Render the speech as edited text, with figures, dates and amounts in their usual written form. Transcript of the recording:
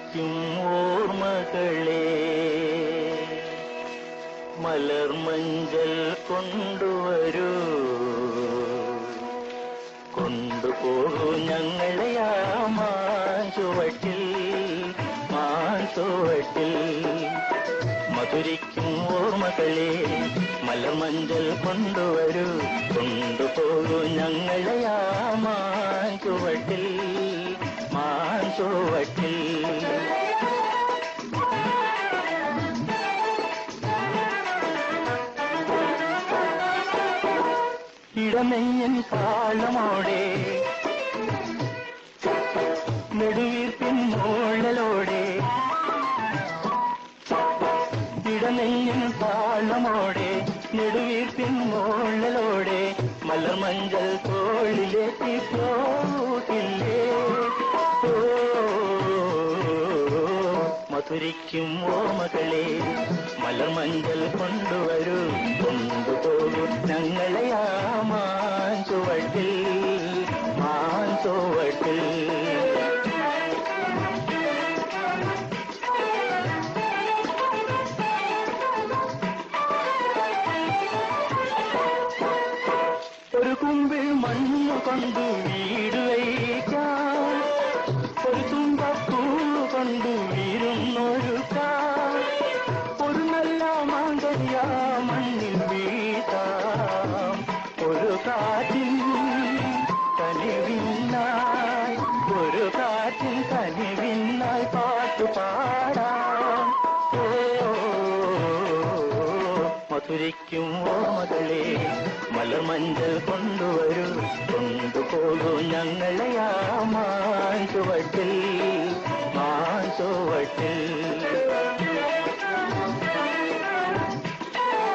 മധുരിക്കും ഓർമ്മകളെ മലർമഞ്ചൽ കൊണ്ടുവരൂ, കൊണ്ടുപോകൂ ഞങ്ങളെ ആ മാഞ്ചുവട്ടിൽ മാഞ്ചുവട്ടിൽ. മധുരിക്കും ഓർമ്മകളെ മലർമഞ്ചൽ കൊണ്ടുവരൂ, കൊണ്ടുപോകൂ ഞങ്ങളെ ആ മാഞ്ചുവട്ടിൽ മാഞ്ചുവട്ടിൽ. ഇടനെയ്യൻ താളമോടെ നെടുവീർപ്പിൻ മോളലോടെ, ഇടനെയ്യൻ താളമോടെ നെടുവീർപ്പിൻ മോളലോടെ മലർമഞ്ചൽ തോളിലേറ്റി പോകില്ലേ. മധുരിക്കും ഓർമ്മകളെ മലർമഞ്ചൽ കൊണ്ടുവരൂ, കൊണ്ടുപോകൂ ഞങ്ങളെ ആ മാഞ്ചുവട്ടിൽ മാഞ്ചുവട്ടിൽ. ഒരു കുമ്പിൽ മണ്ണു കൊണ്ട് വീട് വയ്ക്കാം, ഒരു തുമ്പപ്പൂ കൊണ്ട് വീരുന്നൊരുക്കാം, ഒരു നല്ല മാങ്കനിയാ മണ്ണിൽ വീട്ടാം, ഒരു കാറ്റിൻ കനിവിന്നായി ഒരു കാറ്റിൻ കനിവിന്നായി പാട്ടുപാടാം. മധുരിക്കും ഓർമ്മകളെ മലർമഞ്ചൽ കൊണ്ടുവരൂ, കൊണ്ടുപോകൂ ഞങ്ങളെ ആ മാഞ്ചുവട്ടിൽ